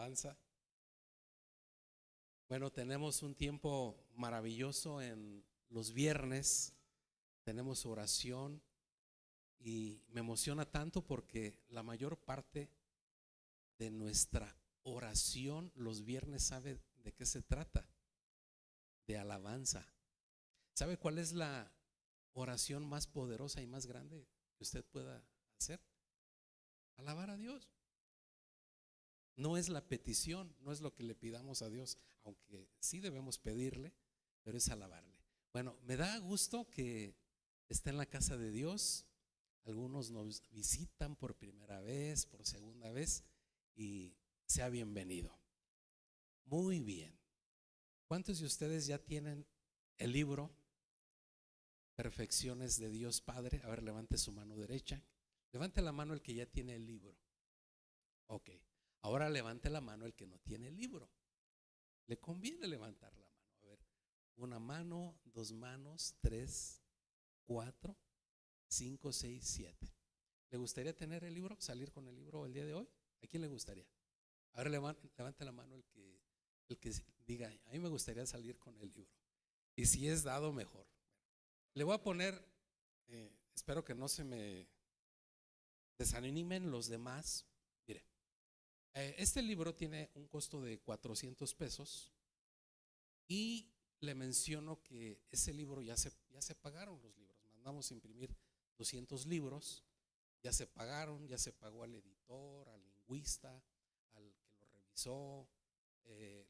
alabanza. Bueno, tenemos un tiempo maravilloso en los viernes, tenemos oración y me emociona tanto porque la mayor parte de nuestra oración los viernes sabe de qué se trata, de alabanza. ¿Sabe cuál es la oración más poderosa y más grande que usted pueda hacer? Alabar a Dios. No es la petición, no es lo que le pidamos a Dios, aunque sí debemos pedirle, pero es alabarle. Bueno, me da gusto que esté en la casa de Dios. Algunos nos visitan por primera vez, por segunda vez, y sea bienvenido. Muy bien. ¿Cuántos de ustedes ya tienen el libro Perfecciones de Dios Padre? A ver, levante su mano derecha. Levante la mano el que ya tiene el libro. Ok. Ahora levante la mano el que no tiene el libro. Le conviene levantar la mano. A ver, una mano, dos manos, 3, 4, 5, 6, 7. ¿Le gustaría tener el libro? ¿Salir con el libro el día de hoy? ¿A quién le gustaría? A ver, levante la mano el que diga, a mí me gustaría salir con el libro. Y si es dado, mejor. Le voy a poner, espero que no se me desanimen los demás. Mire, este libro tiene un costo de 400 pesos y le menciono que ese libro ya se pagaron los libros. Mandamos a imprimir 200 libros, ya se pagaron, ya se pagó al editor, al lingüista, al que lo revisó,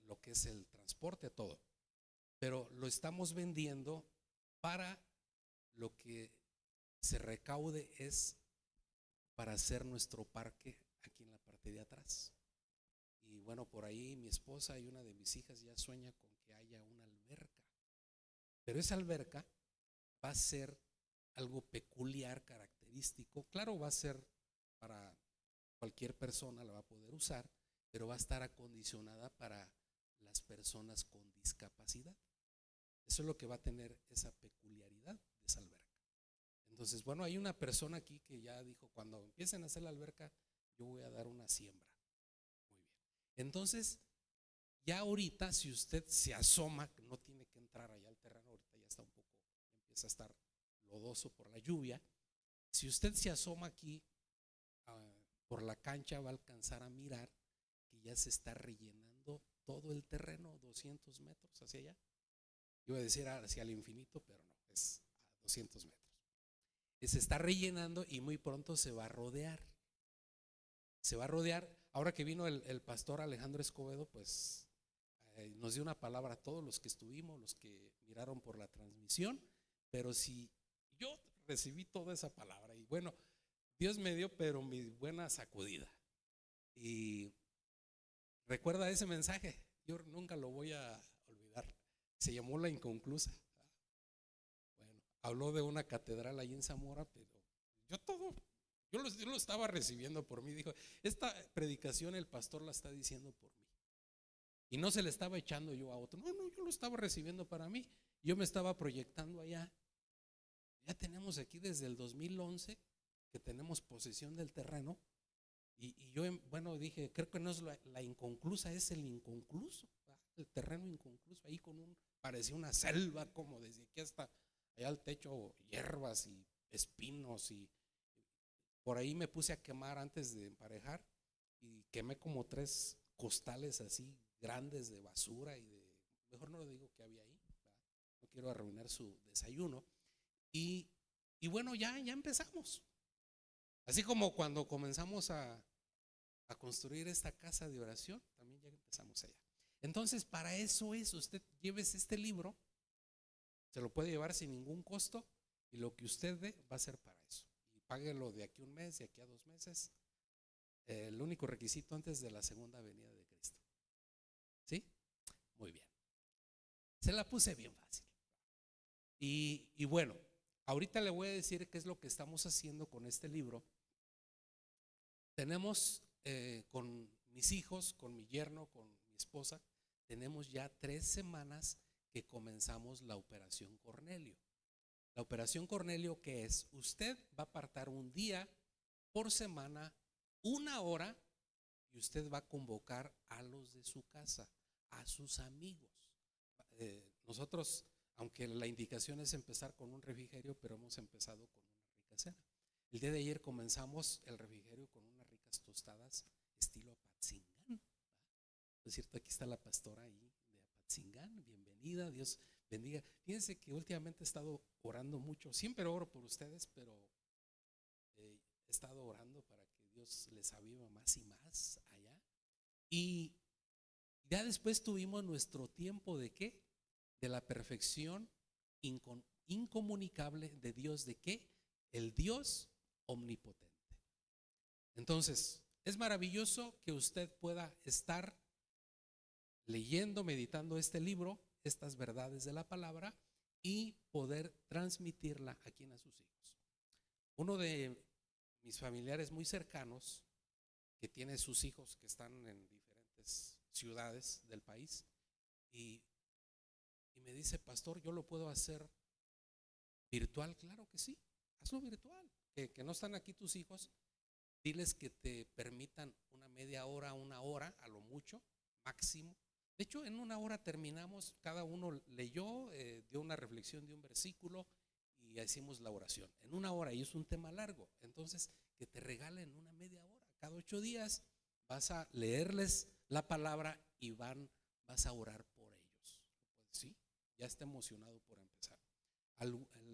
lo que es el transporte, todo. Pero lo estamos vendiendo para lo que se recaude es para hacer nuestro parque aquí en la parte de atrás. Y bueno, por ahí mi esposa y una de mis hijas ya sueña con que haya una alberca. Pero esa alberca va a ser algo peculiar, característico. Claro, va a ser para cualquier persona, la va a poder usar, pero va a estar acondicionada para las personas con discapacidad. Eso es lo que va a tener esa peculiaridad de esa alberca. Entonces, bueno, hay una persona aquí que ya dijo, cuando empiecen a hacer la alberca, yo voy a dar una siembra. Muy bien. Entonces, ya ahorita, si usted se asoma, no tiene que entrar allá al terreno, ahorita ya está un poco, empieza a estar lodoso por la lluvia. Si usted se asoma aquí por la cancha, va a alcanzar a mirar que ya se está rellenando todo el terreno, 200 metros hacia allá. Iba a decir hacia el infinito, pero no, es a 200 metros. Y se está rellenando y muy pronto se va a rodear. Se va a rodear. Ahora que vino el pastor Alejandro Escobedo, pues nos dio una palabra a todos los que estuvimos, los que miraron por la transmisión. Pero si yo recibí toda esa palabra y bueno, Dios me dio, pero mi buena sacudida. Y recuerda ese mensaje, yo nunca lo voy a olvidar. Se llamó La Inconclusa. Bueno, habló de una catedral ahí en Zamora, pero yo lo estaba recibiendo por mí. Dijo, esta predicación el pastor la está diciendo por mí. Y no se le estaba echando yo a otro. No, yo lo estaba recibiendo para mí. Yo me estaba proyectando allá. Ya tenemos aquí desde el 2011 que tenemos posesión del terreno. Y yo, bueno, dije, creo que no es la inconclusa, es el inconcluso. El terreno inconcluso. Ahí parecía una selva, como desde aquí hasta allá al techo, hierbas y espinos. Y por ahí me puse a quemar antes de emparejar. Y quemé como 3 costales así grandes de basura mejor no lo digo que había ahí, ¿verdad? No quiero arruinar su desayuno. Y bueno, ya empezamos. Así como cuando comenzamos a construir esta casa de oración, también ya empezamos allá. Entonces, para eso es, usted llévese este libro, se lo puede llevar sin ningún costo y lo que usted dé va a ser para eso. Y páguelo de aquí a un mes, de aquí a 2 meses. El único requisito antes de la segunda venida de Cristo. ¿Sí? Muy bien. Se la puse bien fácil. Y bueno, ahorita le voy a decir qué es lo que estamos haciendo con este libro. Tenemos con mis hijos, con mi yerno, con mi esposa, tenemos ya 3 semanas que comenzamos la Operación Cornelio. La Operación Cornelio, ¿qué es? Usted va a apartar un día por semana, 1 hora, y usted va a convocar a los de su casa, a sus amigos. Nosotros, aunque la indicación es empezar con un refrigerio, pero hemos empezado con una rica cena. El día de ayer comenzamos el refrigerio con unas ricas tostadas estilo Apatzingán. Es cierto, aquí está la pastora ahí de Apatzingán, bienvenida, Dios bendiga. Fíjense que últimamente he estado orando mucho, siempre oro por ustedes, pero he estado orando para que Dios les aviva más y más allá. Y ya después tuvimos nuestro tiempo de ¿qué? De la perfección incomunicable de Dios. ¿De qué? El Dios omnipotente. Entonces, es maravilloso que usted pueda estar leyendo, meditando este libro, estas verdades de la palabra, y poder transmitirla a quien, a sus hijos. Uno de mis familiares muy cercanos, que tiene sus hijos que están en diferentes ciudades del país, y me dice: pastor, ¿yo lo puedo hacer virtual? Claro que sí, hazlo virtual. Que no están aquí tus hijos, diles que te permitan una media hora, una hora, a lo mucho, máximo. De hecho, en una hora terminamos, cada uno leyó, dio una reflexión de un versículo y hicimos la oración. En una hora, y es un tema largo. Entonces, que te regalen una media hora. Cada 8 días vas a leerles la palabra y vas a orar por ellos. Pues sí, ya está emocionado por empezar.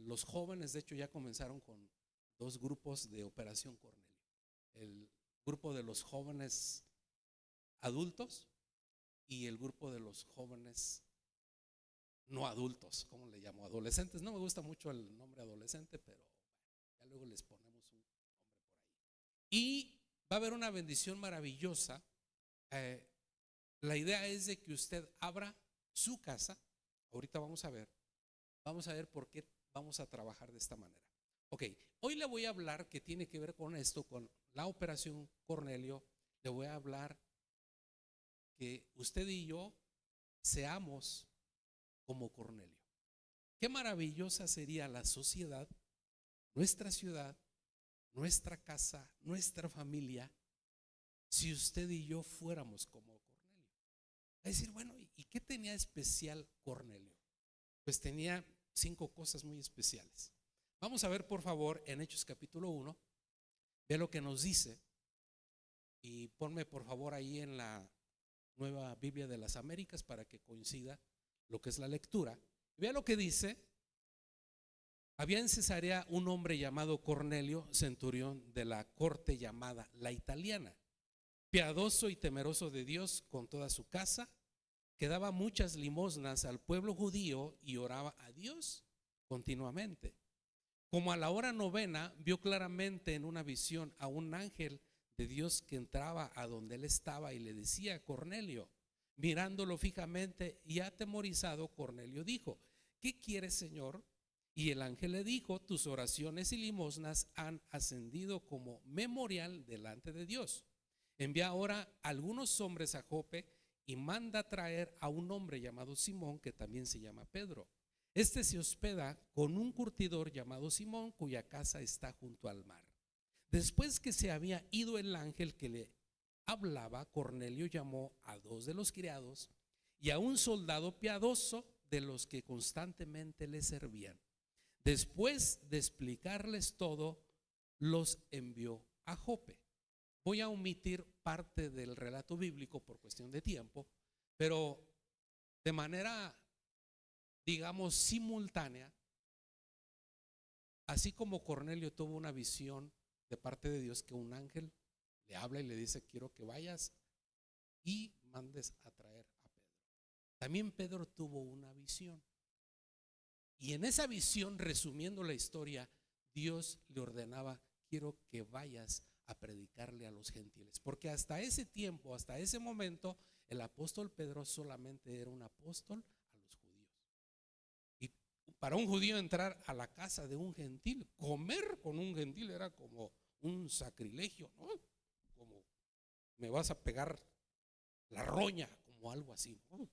Los jóvenes, de hecho, ya comenzaron con 2 grupos de Operación Cornelio. El grupo de los jóvenes adultos y el grupo de los jóvenes no adultos, ¿cómo le llamo? Adolescentes. No me gusta mucho el nombre adolescente, pero ya luego les ponemos un nombre por ahí. Y va a haber una bendición maravillosa. La idea es de que usted abra su casa. Ahorita vamos a ver por qué vamos a trabajar de esta manera. Ok, hoy le voy a hablar que tiene que ver con esto, con la Operación Cornelio. Le voy a hablar que usted y yo seamos como Cornelio. Qué maravillosa sería la sociedad, nuestra ciudad, nuestra casa, nuestra familia, si usted y yo fuéramos como Cornelio. A decir, bueno, ¿y qué tenía especial Cornelio? Pues tenía 5 cosas muy especiales. Vamos a ver, por favor, en Hechos capítulo 1, ve lo que nos dice, y ponme por favor ahí en la Nueva Biblia de las Américas para que coincida lo que es la lectura. Vea lo que dice: había en Cesarea un hombre llamado Cornelio, centurión de la corte llamada la Italiana, piadoso y temeroso de Dios con toda su casa, que daba muchas limosnas al pueblo judío y oraba a Dios continuamente. Como a la hora 9 vio claramente en una visión a un ángel de Dios que entraba a donde él estaba y le decía: Cornelio. Mirándolo fijamente y atemorizado, Cornelio dijo: ¿qué quieres, Señor? Y el ángel le dijo: tus oraciones y limosnas han ascendido como memorial delante de Dios. Envía ahora algunos hombres a Jope y manda traer a un hombre llamado Simón, que también se llama Pedro. Este se hospeda con un curtidor llamado Simón, cuya casa está junto al mar. Después que se había ido el ángel que le hablaba, Cornelio llamó a 2 de los criados y a un soldado piadoso de los que constantemente le servían. Después de explicarles todo, los envió a Jope. Voy a omitir parte del relato bíblico por cuestión de tiempo, pero de manera, digamos, simultánea, así como Cornelio tuvo una visión de parte de Dios, que un ángel le habla y le dice: quiero que vayas y mandes a traer a Pedro. También Pedro tuvo una visión, y en esa visión, resumiendo la historia, Dios le ordenaba: quiero que vayas a predicarle a los gentiles, porque hasta ese tiempo, hasta ese momento, el apóstol Pedro solamente era un apóstol a los judíos. Y para un judío entrar a la casa de un gentil, comer con un gentil, era como un sacrilegio, ¿no? Como me vas a pegar la roña, como algo así, ¿no?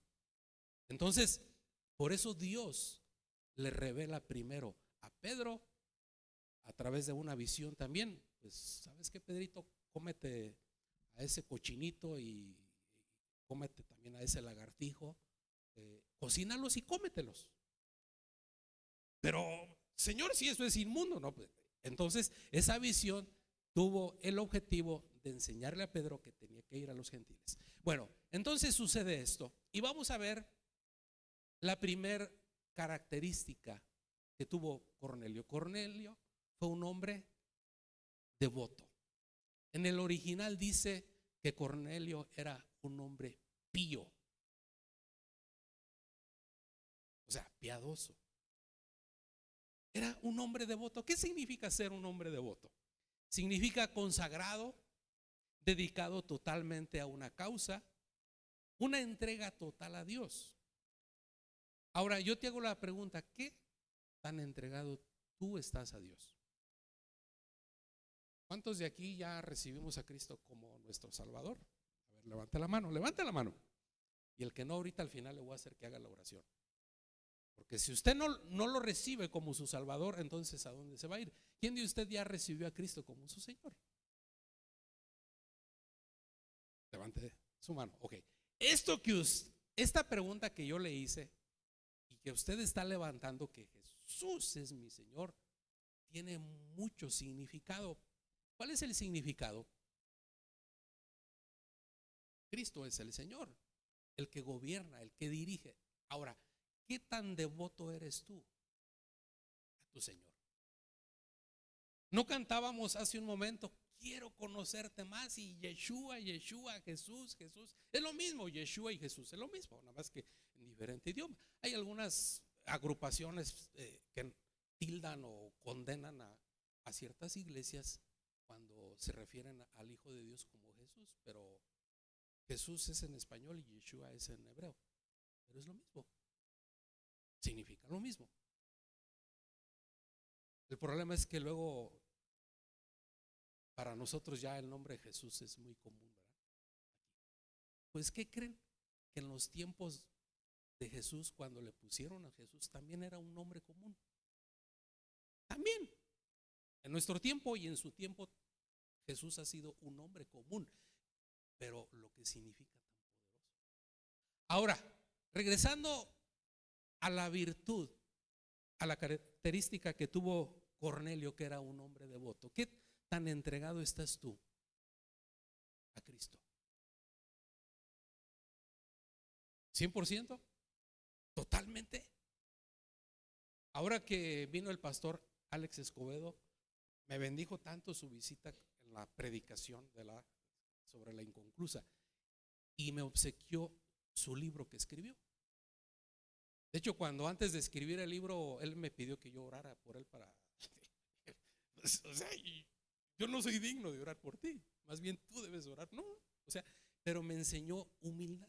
Entonces, por eso Dios le revela primero a Pedro a través de una visión también. Pues, ¿sabes qué, Pedrito? Cómete a ese cochinito y cómete también a ese lagartijo, cocínalos y cómetelos. Pero, Señor, si eso es inmundo, no, pues, entonces esa visión tuvo el objetivo de enseñarle a Pedro que tenía que ir a los gentiles. Bueno, entonces sucede esto y vamos a ver la primer característica que tuvo Cornelio. Cornelio fue un hombre devoto. En el original dice que Cornelio era un hombre pío, o sea, piadoso. Era un hombre devoto. ¿Qué significa ser un hombre devoto? Significa consagrado, dedicado totalmente a una causa, una entrega total a Dios. Ahora yo te hago la pregunta, ¿qué tan entregado tú estás a Dios? ¿Cuántos de aquí ya recibimos a Cristo como nuestro Salvador? A ver, levante la mano, levante la mano. Y el que no, ahorita al final le voy a hacer que haga la oración. Porque si usted no lo recibe como su Salvador, entonces ¿a dónde se va a ir? ¿Quién de usted ya recibió a Cristo como su Señor? Levante su mano. Ok. Esta pregunta que yo le hice y que usted está levantando, que Jesús es mi Señor, tiene mucho significado. ¿Cuál es el significado? Cristo es el Señor, el que gobierna, el que dirige. Ahora, ¿qué tan devoto eres tú a tu Señor? No cantábamos hace un momento, quiero conocerte más, y Yeshua, Yeshua, Jesús, Jesús. Es lo mismo, Yeshua y Jesús, es lo mismo, nada más que en diferente idioma. Hay algunas agrupaciones que tildan o condenan a ciertas iglesias cuando se refieren al Hijo de Dios como Jesús, pero Jesús es en español y Yeshua es en hebreo, pero es lo mismo, significa lo mismo. El problema es que luego para nosotros ya el nombre Jesús es muy común, ¿verdad? Pues ¿qué creen? Que en los tiempos de Jesús, cuando le pusieron a Jesús, también era un nombre común. También, en nuestro tiempo y en su tiempo, Jesús ha sido un nombre común, pero lo que significa tan poderoso. Ahora, regresando a la virtud, a la característica que tuvo Cornelio, que era un hombre devoto. ¿Qué tan entregado estás tú a Cristo? ¿100%? ¿Totalmente? Ahora que vino el pastor Alex Escobedo, me bendijo tanto su visita en la predicación sobre la inconclusa y me obsequió su libro que escribió. De hecho, cuando antes de escribir el libro, él me pidió que yo orara por él para... O sea, yo no soy digno de orar por ti, más bien tú debes orar. No, o sea, pero me enseñó humildad.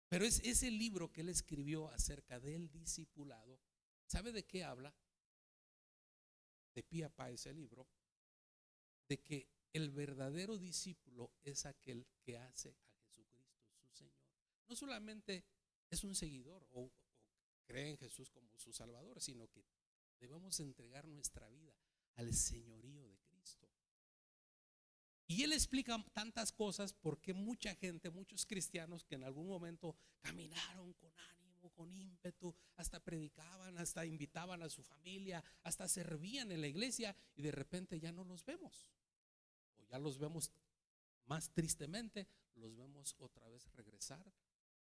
Pero es ese libro que él escribió acerca del discipulado. ¿Sabe de qué habla? De pie a pa ese libro, de que el verdadero discípulo es aquel que hace a Jesucristo su Señor. No solamente es un seguidor o cree en Jesús como su Salvador, sino que debemos entregar nuestra vida al señorío de Cristo. Y él explica tantas cosas porque mucha gente, muchos cristianos que en algún momento caminaron con ánimo, con ímpetu, hasta predicaban, hasta invitaban a su familia, hasta servían en la iglesia, y de repente ya no los vemos, o ya los vemos más tristemente, los vemos otra vez regresar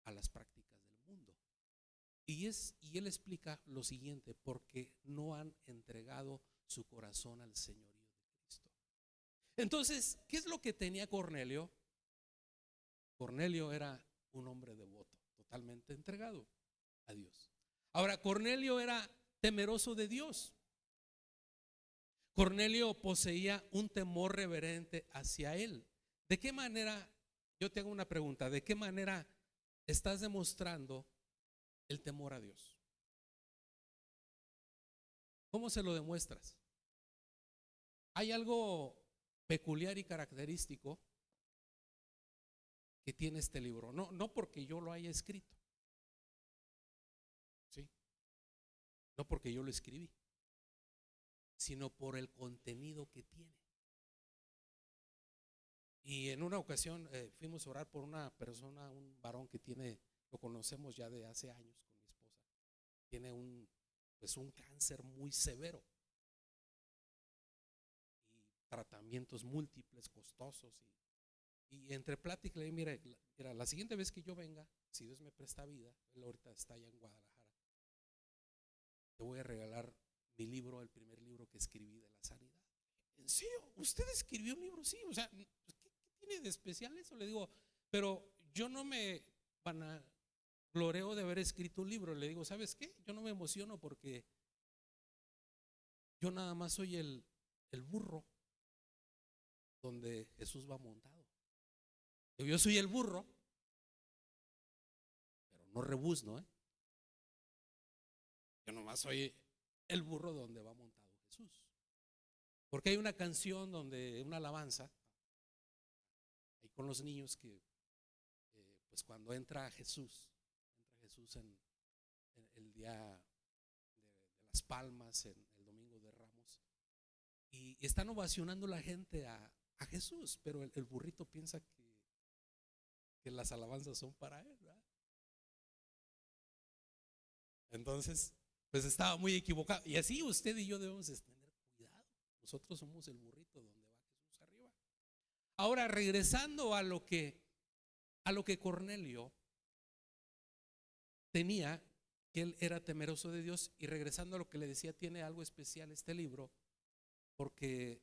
a las prácticas del mundo. Y él explica lo siguiente: porque no han entregado su corazón al señorío de Cristo. Entonces, ¿qué es lo que tenía Cornelio? Cornelio era un hombre devoto, totalmente entregado a Dios. Ahora, Cornelio era temeroso de Dios. Cornelio poseía un temor reverente hacia él. ¿De qué manera? Yo te hago una pregunta: ¿de qué manera estás demostrando el temor a Dios? ¿Cómo se lo demuestras? Hay algo peculiar y característico que tiene este libro, no porque yo lo haya escrito, ¿sí? No porque yo lo escribí, sino por el contenido que tiene. Y en una ocasión fuimos a orar por una persona, un varón que tiene, lo conocemos ya de hace años con mi esposa, tiene pues un cáncer muy severo y tratamientos múltiples, costosos. Y entre plática le dije, mira, la siguiente vez que yo venga, si Dios me presta vida, él ahorita está allá en Guadalajara, te voy a regalar mi libro, el primer libro que escribí de la sanidad. ¿En serio? ¿Usted escribió un libro? Sí, o sea, ¿qué tiene de especial eso? Le digo, pero yo no me vanagloreo de haber escrito un libro. Le digo, ¿sabes qué? Yo no me emociono porque yo nada más soy el burro donde Jesús va montado. Yo soy el burro, pero no rebuzno, ¿eh? Yo nomás soy el burro donde va montado Jesús. Porque hay una canción donde, una alabanza, ahí con los niños que, pues cuando entra Jesús en el día de las Palmas, en el Domingo de Ramos, y están ovacionando la gente a Jesús, pero el burrito piensa que las alabanzas son para él, ¿verdad? Entonces, pues estaba muy equivocado. Y así usted y yo debemos tener cuidado. Nosotros somos el burrito donde va Jesús arriba. Ahora, regresando a lo que Cornelio tenía, que él era temeroso de Dios, y regresando a lo que le decía, tiene algo especial este libro, porque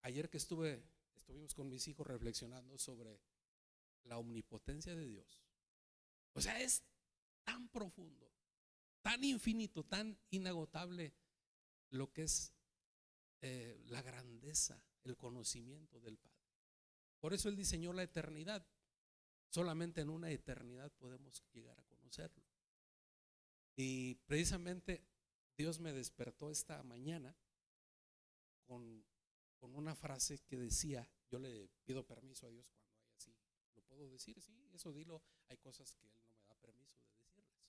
ayer que estuvimos con mis hijos reflexionando sobre la omnipotencia de Dios. O sea, es tan profundo, tan infinito, tan inagotable lo que es la grandeza, el conocimiento del Padre. Por eso Él diseñó la eternidad. Solamente en una eternidad podemos llegar a conocerlo. Y precisamente Dios me despertó esta mañana con una frase que decía, yo le pido permiso a Dios cuando hay así, ¿lo puedo decir? Sí, eso dilo. Hay cosas que Él no me da permiso de decirles,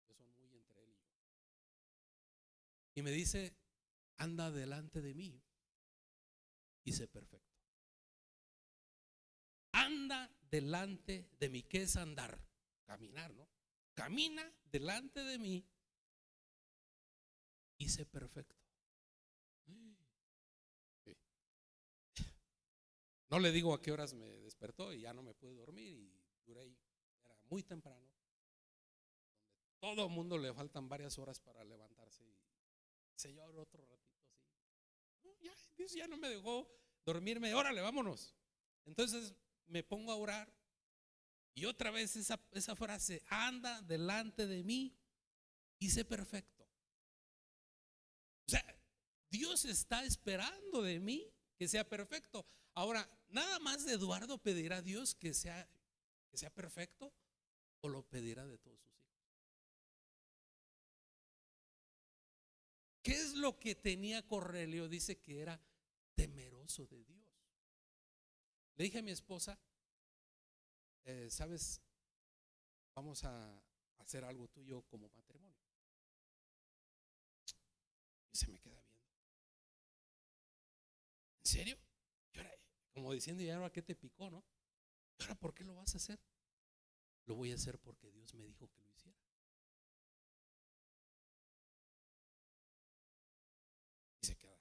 que son muy entre Él y yo. Y me dice, anda delante de mí y sé perfecto. Anda delante de mí. ¿Qué es andar? Caminar, ¿no? Camina delante de mí y sé perfecto. No le digo a qué horas me despertó y ya no me pude dormir y duré ahí, era muy temprano, donde todo el mundo le faltan varias horas para levantarse y se yo otro ratito así. No, ya, Dios ya no me dejó dormirme, órale, vámonos. Entonces me pongo a orar y otra vez esa frase, anda delante de mí y sé perfecto. O sea, Dios está esperando de mí que sea perfecto. Ahora, nada más de Eduardo pedirá a Dios que sea perfecto, o lo pedirá de todos sus hijos. ¿Qué es lo que tenía Cornelio? Dice que era temeroso de Dios. Le dije a mi esposa, ¿sabes? Vamos a hacer algo tuyo como matrimonio. Y se me queda viendo. ¿En serio? Y ahora, como diciendo, ¿y ahora qué te picó, no? ¿Y ahora por qué lo vas a hacer? Lo voy a hacer porque Dios me dijo que lo hiciera. Y se queda.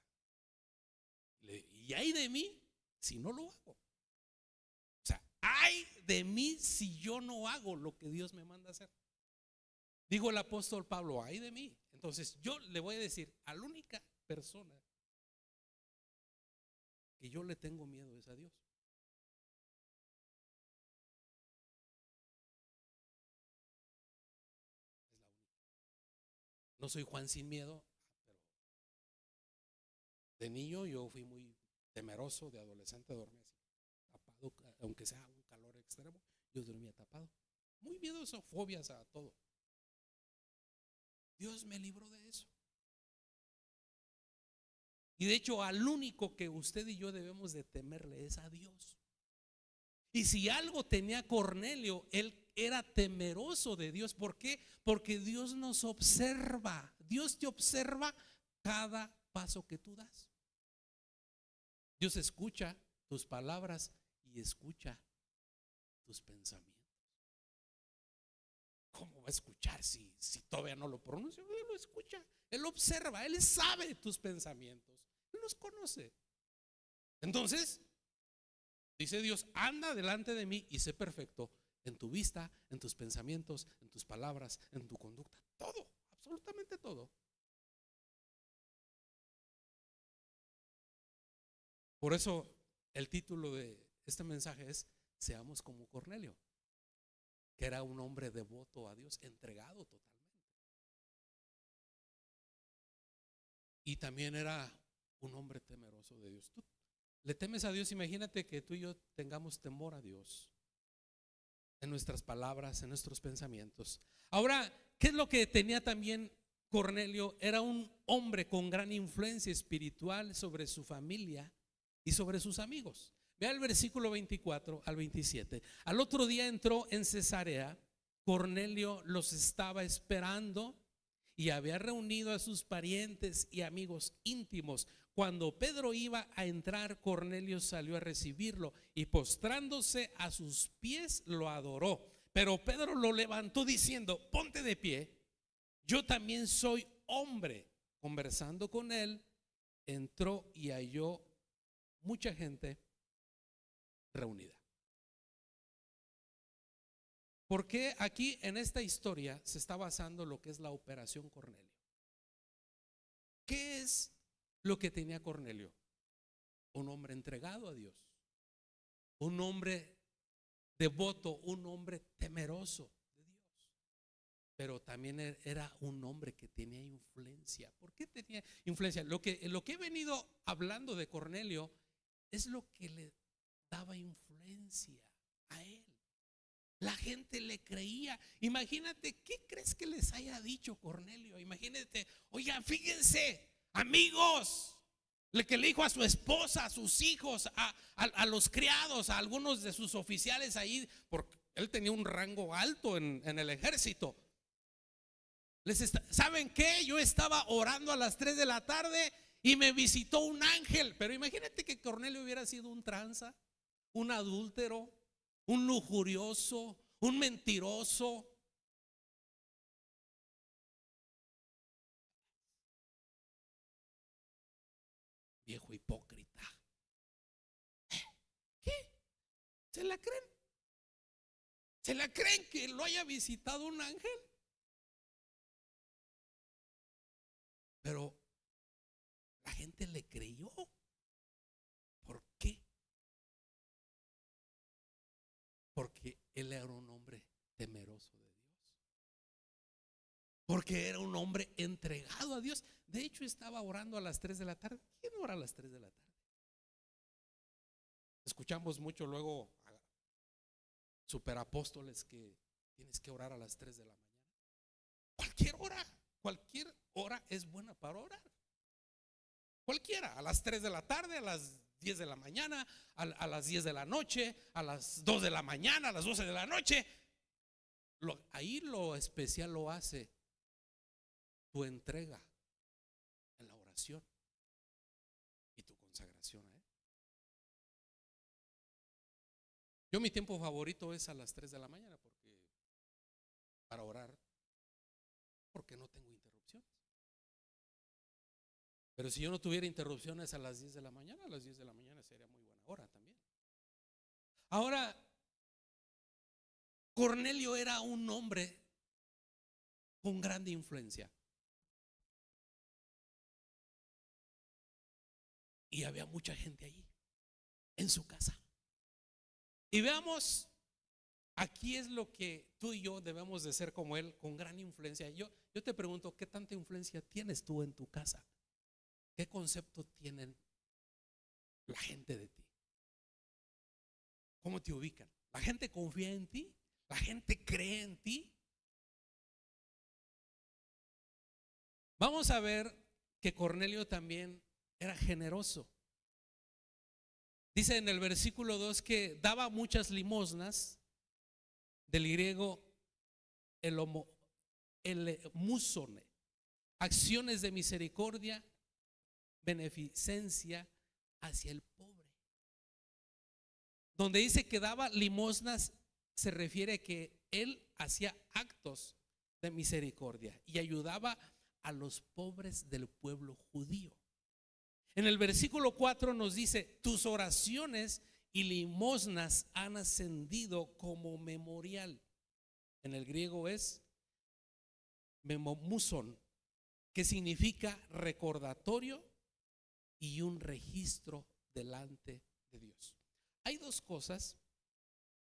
Y hay de mí si no lo hago. O sea, hay de mí si yo no hago lo que Dios me manda hacer. Digo el apóstol Pablo, hay de mí. Entonces yo le voy a decir, a la única persona que yo le tengo miedo es a Dios. Es la única. No soy Juan sin miedo, pero de niño yo fui muy temeroso, de adolescente dormía así, tapado, aunque sea un calor extremo, yo dormía tapado. Muy miedoso, fobias a todo. Dios me libró de eso. Y de hecho al único que usted y yo debemos de temerle es a Dios. Y si algo tenía Cornelio, él era temeroso de Dios. ¿Por qué? Porque Dios nos observa. Dios te observa cada paso que tú das. Dios escucha tus palabras y escucha tus pensamientos. ¿Cómo va a escuchar si todavía no lo pronuncia? Él lo escucha, Él observa, Él sabe tus pensamientos, Él los conoce. Entonces, dice Dios, anda delante de mí y sé perfecto en tu vista, en tus pensamientos, en tus palabras, en tu conducta, todo, absolutamente todo. Por eso el título de este mensaje es Seamos como Cornelio, que era un hombre devoto a Dios, entregado totalmente. Y también era un hombre temeroso de Dios. Tú le temes a Dios, imagínate que tú y yo tengamos temor a Dios en nuestras palabras, en nuestros pensamientos. Ahora, ¿qué es lo que tenía también Cornelio? Era un hombre con gran influencia espiritual sobre su familia y sobre sus amigos. Vea el versículo 24 al 27. Al otro día entró en Cesarea. Cornelio los estaba esperando y había reunido a sus parientes y amigos íntimos. Cuando Pedro iba a entrar, Cornelio salió a recibirlo y postrándose a sus pies lo adoró. Pero Pedro lo levantó diciendo: ponte de pie, yo también soy hombre. Conversando con él, entró y halló mucha gente reunida. Porque aquí en esta historia se está basando lo que es la operación Cornelio. ¿Qué es lo que tenía Cornelio? Un hombre entregado a Dios, un hombre devoto, un hombre temeroso de Dios, pero también era un hombre que tenía influencia. ¿Por qué tenía influencia? Lo que he venido hablando de Cornelio es lo que le daba influencia a él. La gente le creía. Imagínate, ¿qué crees que les haya dicho Cornelio? Imagínate, oigan, fíjense, amigos, lo que le dijo a su esposa, a sus hijos, a los criados, a algunos de sus oficiales ahí, porque él tenía un rango alto en el ejército. ¿Saben qué? Yo estaba orando a las 3 de la tarde y me visitó un ángel. Pero imagínate que Cornelio hubiera sido un tranza, un adúltero, un lujurioso, un mentiroso. Viejo hipócrita. ¿Qué? ¿Se la creen? ¿Se la creen que lo haya visitado un ángel? Pero la gente le creyó. ¿Por qué? Porque él era un hombre temeroso de Dios. Porque era un hombre entregado a Dios. De hecho, estaba orando a las 3 de la tarde. ¿Quién ora a las 3 de la tarde? Escuchamos mucho luego a superapóstoles que tienes que orar a las 3 de la mañana. Cualquier hora es buena para orar. Cualquiera, a las 3 de la tarde, a las 10 de la mañana, a las 10 de la noche, a las 2 de la mañana, a las 12 de la noche. Ahí lo especial lo hace tu entrega en la oración y tu consagración a Él. Yo mi tiempo favorito es a las 3 de la mañana para orar, porque no tengo interrupciones. Pero si yo no tuviera interrupciones a las 10 de la mañana, a las 10 de la mañana sería muy buena hora también. Ahora, Cornelio era un hombre con grande influencia. Y había mucha gente allí, en su casa. Y veamos, aquí es lo que tú y yo debemos de ser como él, con gran influencia. Yo te pregunto, ¿qué tanta influencia tienes tú en tu casa? ¿Qué concepto tienen la gente de ti? ¿Cómo te ubican? ¿La gente confía en ti? ¿La gente cree en ti? Vamos a ver que Cornelio también era generoso. Dice en el versículo 2 que daba muchas limosnas, del griego musone, acciones de misericordia, beneficencia hacia el pobre. donde dice que daba limosnas, se refiere a que él hacía actos de misericordia y ayudaba a los pobres del pueblo judío. En el versículo 4 nos dice: tus oraciones y limosnas han ascendido como memorial. En el griego es memomuson, que significa recordatorio y un registro delante de Dios. Hay dos cosas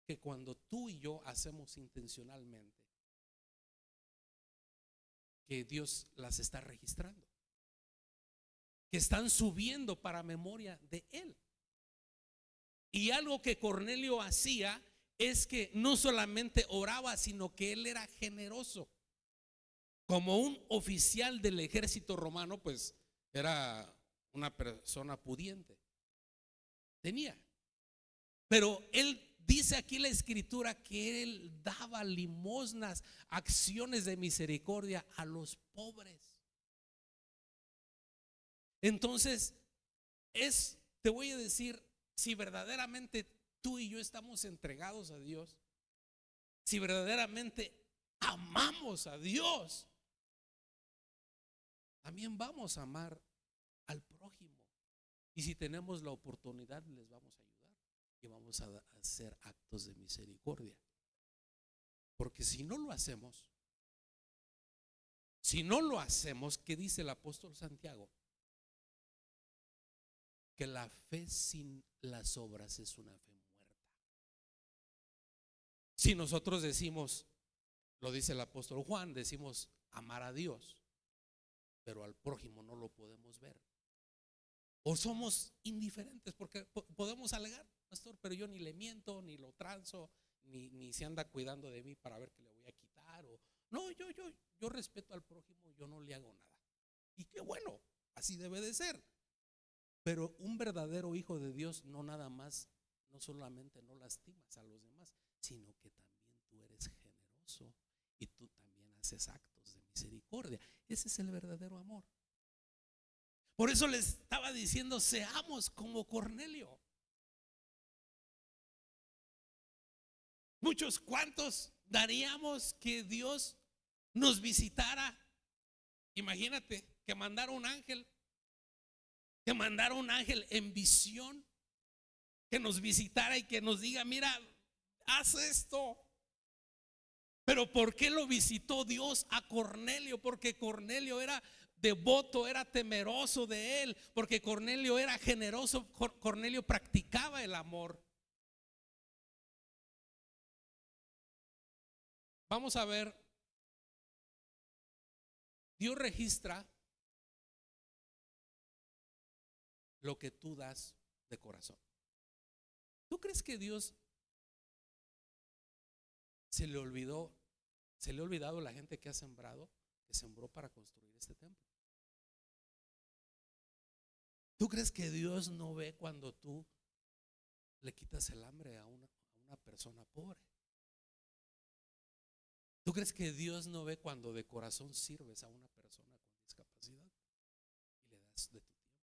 que cuando tú y yo hacemos intencionalmente, que Dios las está registrando, que están subiendo para memoria de Él. Y algo que Cornelio hacía es que no solamente oraba, sino que él era generoso. Como un oficial del ejército romano, pues era una persona pudiente, tenía. Pero él dice aquí la escritura que él daba limosnas, acciones de misericordia a los pobres. Entonces, te voy a decir, si verdaderamente tú y yo estamos entregados a Dios, si verdaderamente amamos a Dios, también vamos a amar al prójimo. Y si tenemos la oportunidad, les vamos a ayudar y vamos a hacer actos de misericordia. Porque si no lo hacemos, ¿qué dice el apóstol Santiago? Que la fe sin las obras es una fe muerta. Si nosotros decimos, lo dice el apóstol Juan, decimos amar a Dios, pero al prójimo no lo podemos ver, o somos indiferentes, porque podemos alegar: pastor, pero yo ni le miento, ni lo transo, ni se anda cuidando de mí para ver que le voy a quitar, o no, yo respeto al prójimo, yo no le hago nada. Y qué bueno, así debe de ser. Pero un verdadero hijo de Dios no solamente no lastimas a los demás, sino que también tú eres generoso y tú también haces actos de misericordia. Ese es el verdadero amor. Por eso les estaba diciendo: seamos como Cornelio. Muchos, ¿cuántos daríamos que Dios nos visitara? Imagínate que mandara un ángel en visión, que nos visitara y que nos diga: mira, haz esto. Pero ¿por qué lo visitó Dios a Cornelio? Porque Cornelio era devoto, era temeroso de él, porque Cornelio era generoso, Cornelio practicaba el amor. Vamos a ver, Dios registra lo que tú das de corazón. ¿Tú crees que Dios se le ha olvidado la gente que ha sembrado, que sembró para construir este templo? ¿Tú crees que Dios no ve cuando tú le quitas el hambre a una persona pobre? ¿Tú crees que Dios no ve cuando de corazón sirves a una persona con discapacidad y le das de tu tiempo?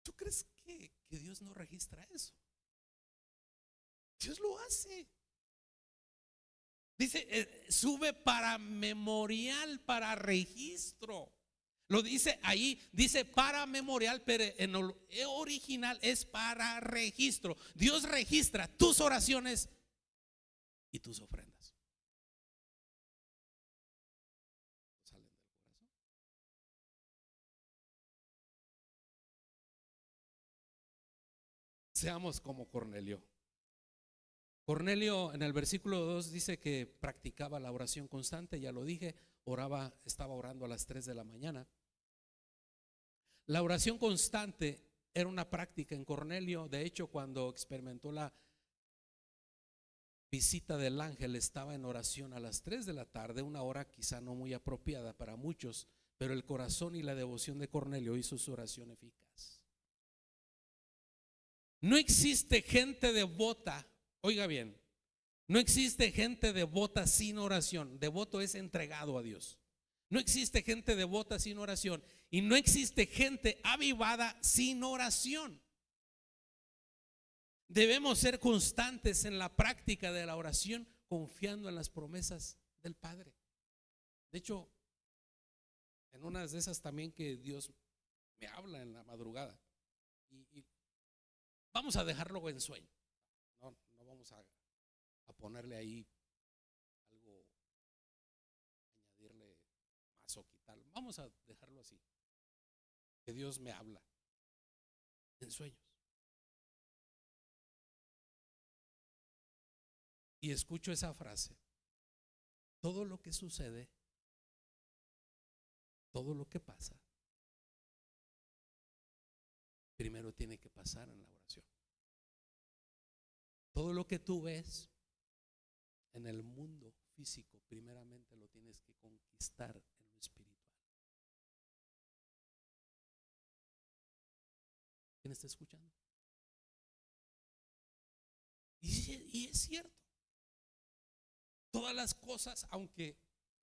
¿Tú crees que Dios no registra eso? Dios lo hace. Dice, sube para memorial, para registro. Lo dice ahí, dice para memorial, pero en el original es para registro. Dios registra tus oraciones y tus ofrendas. ¿Salen del corazón? Seamos como Cornelio. Cornelio en el versículo 2 dice que practicaba la oración constante, ya lo dije, estaba orando a las 3 de la mañana. La oración constante era una práctica en Cornelio. De hecho, cuando experimentó la visita del ángel, estaba en oración a las 3 de la tarde, una hora quizá no muy apropiada para muchos, pero el corazón y la devoción de Cornelio hizo su oración eficaz. No existe gente devota. Oiga bien, no existe gente devota sin oración. Devoto es entregado a Dios. No existe gente devota sin oración y no existe gente avivada sin oración. Debemos ser constantes en la práctica de la oración, confiando en las promesas del Padre. De hecho, en unas de esas también que Dios me habla en la madrugada, y vamos a dejarlo en sueño. No vamos a ponerle ahí algo, añadirle más o quitarlo. Vamos a dejarlo así. Que Dios me habla en sueños. Y escucho esa frase: todo lo que sucede, todo lo que pasa, primero tiene que pasar en la oración. Todo lo que tú ves en el mundo físico, primeramente lo tienes que conquistar en lo espiritual. ¿Quién está escuchando? Y es cierto. Todas las cosas, aunque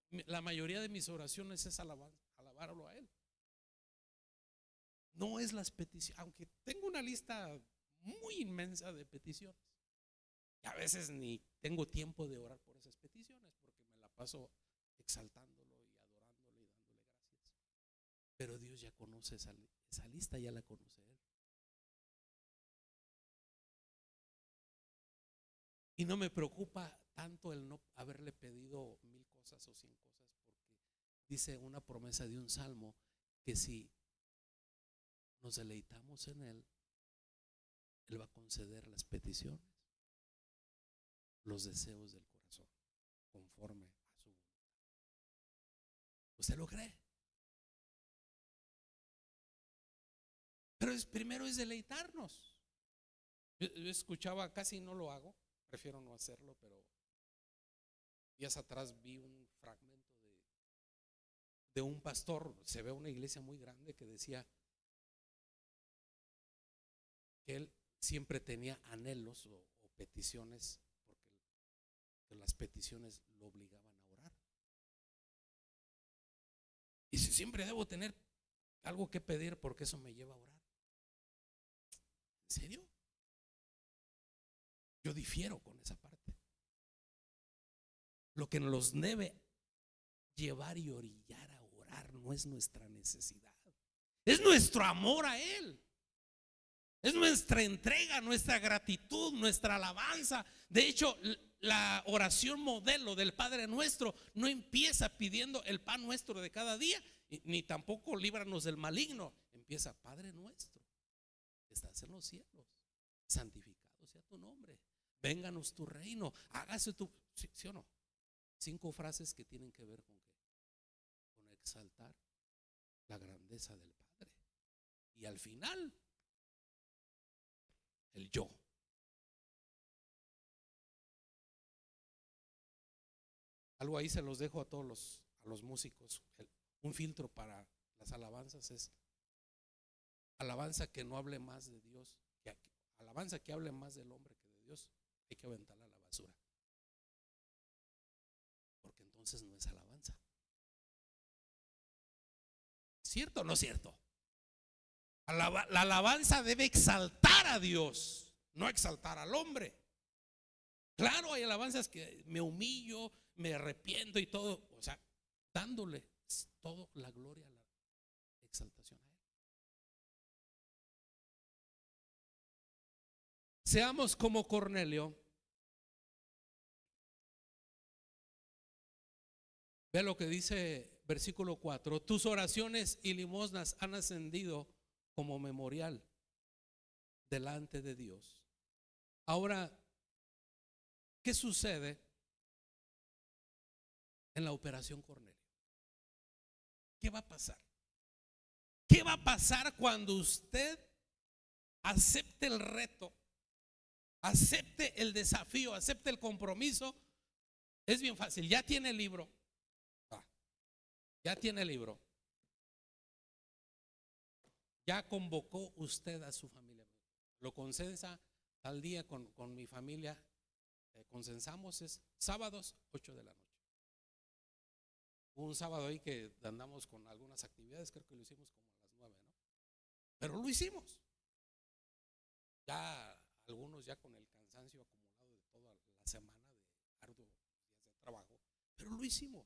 la mayoría de mis oraciones es alabarlo a Él, no es las peticiones, aunque tengo una lista muy inmensa de peticiones. Y a veces ni tengo tiempo de orar por esas peticiones, porque me la paso exaltándolo y adorándolo y dándole gracias. Pero Dios ya conoce esa lista, ya la conoce Él. Y no me preocupa tanto el no haberle pedido 1000 cosas o 100 cosas, porque dice una promesa de un salmo que si nos deleitamos en Él, Él va a conceder las peticiones, los deseos del corazón, conforme a su voluntad. ¿Usted lo cree? Pero primero es deleitarnos. Yo escuchaba, casi no lo hago, prefiero no hacerlo, pero días atrás vi un fragmento de un pastor. Se ve una iglesia muy grande que decía que él siempre tenía anhelos o peticiones, porque las peticiones lo obligaban a orar. Y si siempre debo tener algo que pedir, porque eso me lleva a orar. ¿En serio? Yo difiero con esa parte. Lo que nos debe llevar y orillar a orar no es nuestra necesidad, es nuestro amor a Él. Es nuestra entrega, nuestra gratitud, nuestra alabanza. De hecho, la oración modelo del Padre Nuestro no empieza pidiendo el pan nuestro de cada día, ni tampoco líbranos del maligno. Empieza: Padre nuestro que estás en los cielos, santificado sea tu nombre, vénganos tu reino, hágase tu… ¿Sí o no? 5 frases que tienen que ver con ¿qué? Con exaltar la grandeza del Padre. Y al final, el yo. Algo ahí se los dejo a todos los músicos. Un filtro para las alabanzas es alabanza que no hable más de Dios, alabanza que hable más del hombre que de Dios. Hay que aventarla a la basura, porque entonces no es alabanza. ¿Cierto o no cierto? La alabanza debe exaltar a Dios, no exaltar al hombre. Claro, hay alabanzas que me humillo, me arrepiento y todo, o sea, dándole toda la gloria a la exaltación a Él. Seamos como Cornelio. Ve lo que dice versículo 4: tus oraciones y limosnas han ascendido como memorial delante de Dios. Ahora, ¿qué sucede en la operación Cornelio? ¿Qué va a pasar? ¿Qué va a pasar cuando usted acepte el reto, acepte el desafío, acepte el compromiso? Es bien fácil, ya tiene el libro. Ya tiene el libro. Ya convocó usted a su familia. Lo consensa al día con mi familia. Consensamos es sábados 8 de la noche. Un sábado ahí que andamos con algunas actividades, creo que lo hicimos como a las 9, ¿no? Pero lo hicimos. Ya a algunos ya con el cansancio acumulado de toda la semana de arduos días de trabajo, pero lo hicimos.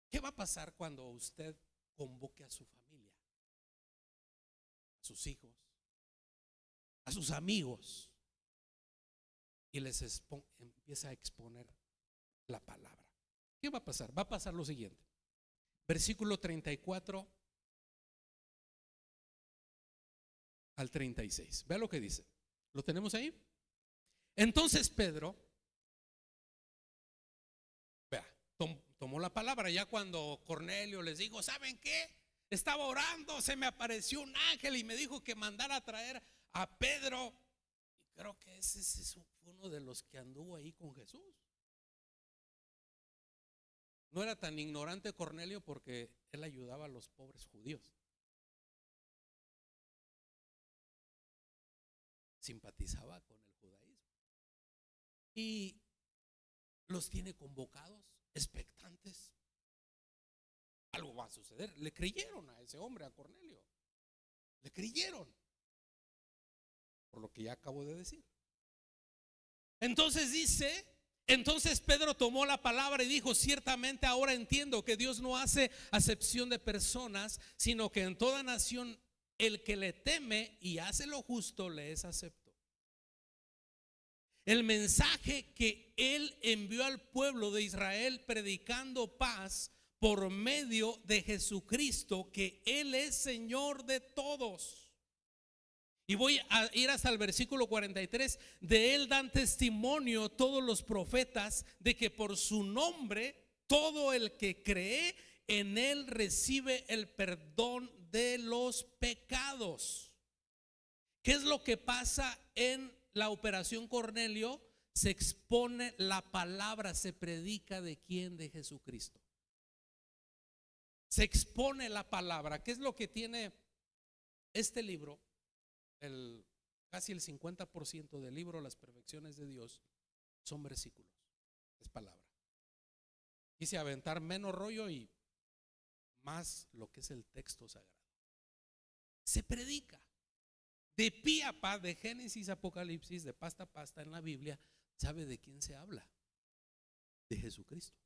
¿Qué va a pasar cuando usted convoque a su familia, a sus hijos, a sus amigos y les empieza a exponer la palabra? ¿Qué va a pasar? Va a pasar lo siguiente. Versículo 34 al 36. Vea lo que dice. ¿Lo tenemos ahí? Entonces Pedro, vea, tomó la palabra ya cuando Cornelio les dijo: ¿saben qué? Estaba orando, se me apareció un ángel y me dijo que mandara a traer a Pedro. Y creo que ese fue uno de los que anduvo ahí con Jesús. No era tan ignorante Cornelio porque él ayudaba a los pobres judíos. Simpatizaba con el judaísmo. Y los tiene convocados, expectantes. Algo va a suceder. Le creyeron a ese hombre, a Cornelio. Le creyeron. Por lo que ya acabo de decir. Entonces dice, entonces Pedro tomó la palabra y dijo: ciertamente ahora entiendo que Dios no hace acepción de personas, sino que en toda nación el que le teme y hace lo justo le es acepto. El mensaje que él envió al pueblo de Israel predicando paz por medio de Jesucristo, que Él es Señor de todos. Y voy a ir hasta el versículo 43. De Él dan testimonio todos los profetas de que por su nombre todo el que cree en Él recibe el perdón de los pecados. ¿Qué es lo que pasa en la operación Cornelio? Se expone la palabra, se predica ¿de quién? De Jesucristo. Se expone la palabra. ¿Qué es lo que tiene este libro? Casi el 50% del libro, Las Perfecciones de Dios, son versículos, es palabra. Quise aventar menos rollo y más lo que es el texto sagrado. Se predica de pie a pa, de Génesis a Apocalipsis, de pasta a pasta en la Biblia. ¿Sabe de quién se habla? De Jesucristo.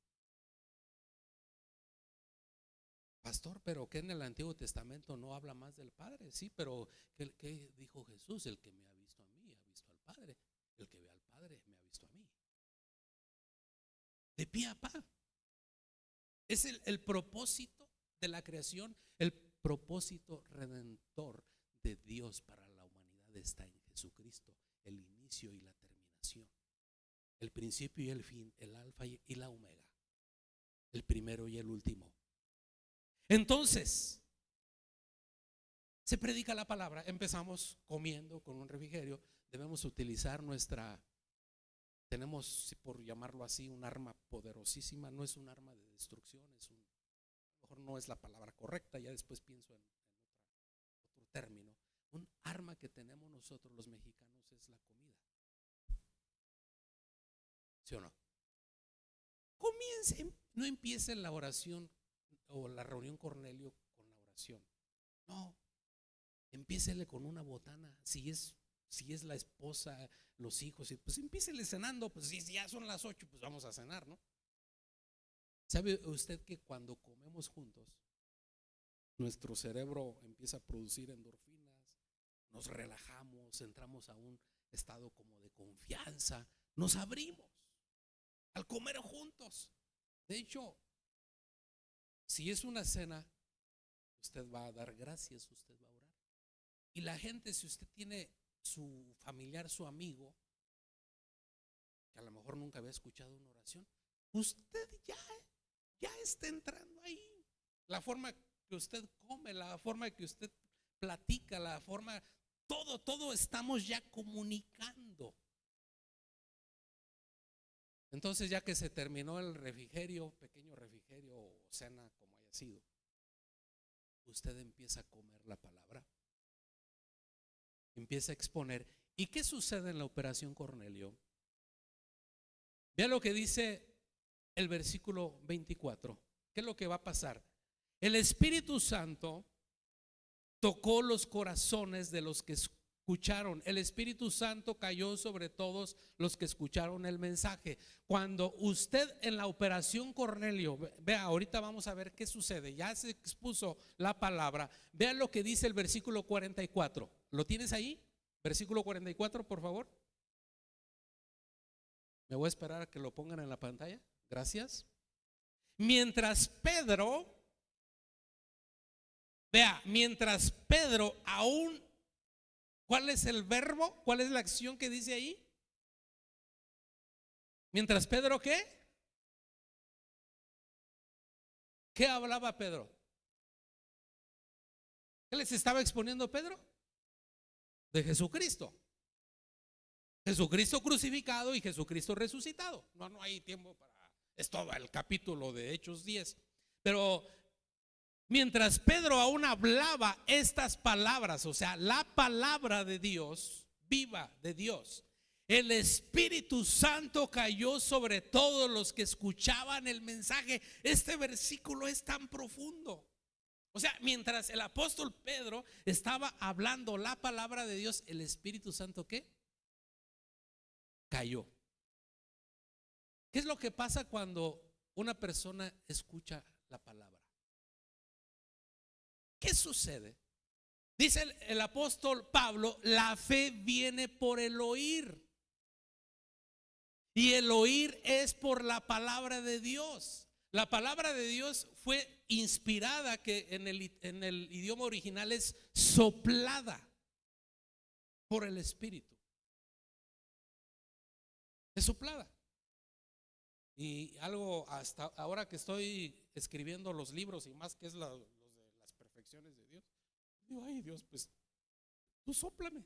Pastor, pero que en el Antiguo Testamento no habla más del Padre. Sí, pero ¿qué dijo Jesús? El que me ha visto a mí, ha visto al Padre. El que ve al Padre, me ha visto a mí. De pie a pa. Es el propósito de la creación, el propósito redentor de Dios para la humanidad está en Jesucristo. El inicio y la terminación, el principio y el fin, el alfa y la omega, el primero y el último. Entonces, se predica la palabra. Empezamos comiendo con un refrigerio. Debemos utilizar tenemos, por llamarlo así, un arma poderosísima. No es un arma de destrucción, a lo mejor no es la palabra correcta, ya después pienso en otro término. Un arma que tenemos nosotros los mexicanos es la comida. ¿Sí o no? Comiencen, no empiecen la oración o la reunión Cornelio con la oración. No, empiécele con una botana. Si es la esposa, los hijos, pues empiécele cenando. Pues si ya son las 8, pues vamos a cenar, ¿no? ¿Sabe usted que cuando comemos juntos, nuestro cerebro empieza a producir endorfinas, nos relajamos, entramos a un estado como de confianza, nos abrimos al comer juntos? De hecho, si es una cena, usted va a dar gracias, usted va a orar. Y la gente, si usted tiene su familiar, su amigo, que a lo mejor nunca había escuchado una oración, usted ya está entrando ahí. La forma que usted come, la forma que usted platica, la forma, todo estamos ya comunicando. Entonces, ya que se terminó el refrigerio, pequeño refrigerio o cena, como haya sido, usted empieza a comer la palabra, empieza a exponer. ¿Y qué sucede en la operación Cornelio? Vea lo que dice el versículo 24. ¿Qué es lo que va a pasar? El Espíritu Santo tocó los corazones de los que escucharon. El Espíritu Santo cayó sobre todos los que escucharon el mensaje. Cuando usted en la operación Cornelio, vea, ahorita vamos a ver qué sucede. Ya se expuso la palabra. Vea lo que dice el versículo 44. ¿Lo tienes ahí? Versículo 44, por favor. Me voy a esperar a que lo pongan en la pantalla. Gracias. Mientras Pedro, vea, mientras Pedro aún, ¿cuál es el verbo? ¿Cuál es la acción que dice ahí? Mientras Pedro, ¿qué? ¿Qué hablaba Pedro? ¿Qué les estaba exponiendo Pedro? De Jesucristo. Jesucristo crucificado y Jesucristo resucitado. No hay tiempo para, es todo el capítulo de Hechos 10. Pero mientras Pedro aún hablaba estas palabras, o sea, la palabra de Dios, viva de Dios, el Espíritu Santo cayó sobre todos los que escuchaban el mensaje. Este versículo es tan profundo. O sea, mientras el apóstol Pedro estaba hablando la palabra de Dios, el Espíritu Santo, ¿qué? Cayó. ¿Qué es lo que pasa cuando una persona escucha la palabra? ¿Qué sucede? Dice el apóstol Pablo, la fe viene por el oír. Y el oír es por la palabra de Dios. La palabra de Dios fue inspirada, que en el idioma original es soplada por el Espíritu. Es soplada. Y algo hasta ahora que estoy escribiendo los libros y más que es los de las perfecciones de Dios, digo, ay Dios, pues tú sóplame,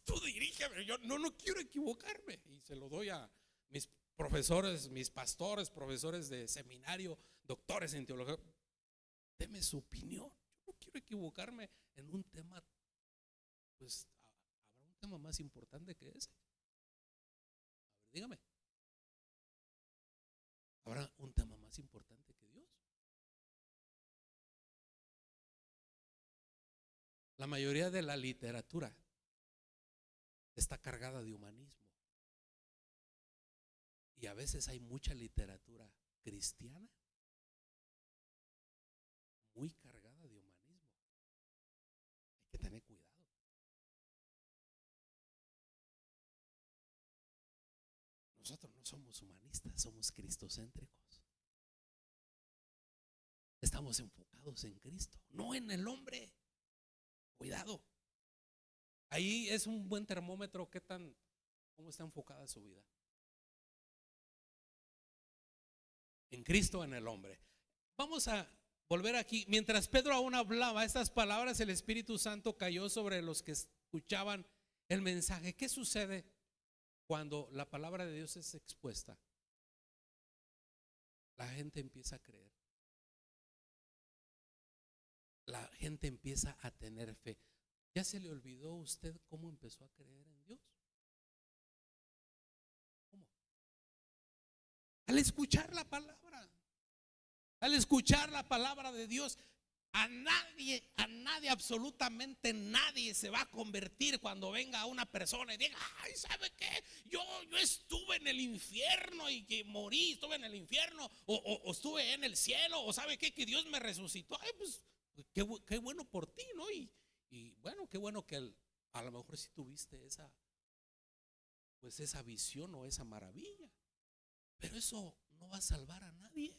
tú dirígeme, yo no quiero equivocarme. Y se lo doy a mis profesores, mis pastores, profesores de seminario, doctores en teología. Deme su opinión, yo no quiero equivocarme en un tema. Pues habrá un tema más importante que ese. A ver, dígame. ¿Habrá un tema más importante que Dios? La mayoría de la literatura está cargada de humanismo. Y a veces hay mucha literatura cristiana muy cargada de humanismo. Hay que tener cuidado. Nosotros no somos humanistas, somos cristocéntricos. Estamos enfocados en Cristo, no en el hombre. Cuidado. Ahí es un buen termómetro cómo está enfocada su vida. En Cristo o en el hombre. Vamos a volver aquí. Mientras Pedro aún hablaba estas palabras, el Espíritu Santo cayó sobre los que escuchaban el mensaje. ¿Qué sucede cuando la palabra de Dios es expuesta? La gente empieza a creer. La gente empieza a tener fe. ¿Ya se le olvidó a usted cómo empezó a creer en Dios? ¿Cómo? Al escuchar la palabra. Al escuchar la palabra de Dios. A nadie, absolutamente nadie se va a convertir cuando venga una persona y diga, ay, ¿sabe qué? Yo estuve en el infierno y que morí, estuve en el infierno, o estuve en el cielo, o ¿sabe qué? Que Dios me resucitó. Ay, pues qué bueno por ti, ¿no? Y bueno, qué bueno que a lo mejor sí tuviste esa visión o esa maravilla, pero eso no va a salvar a nadie.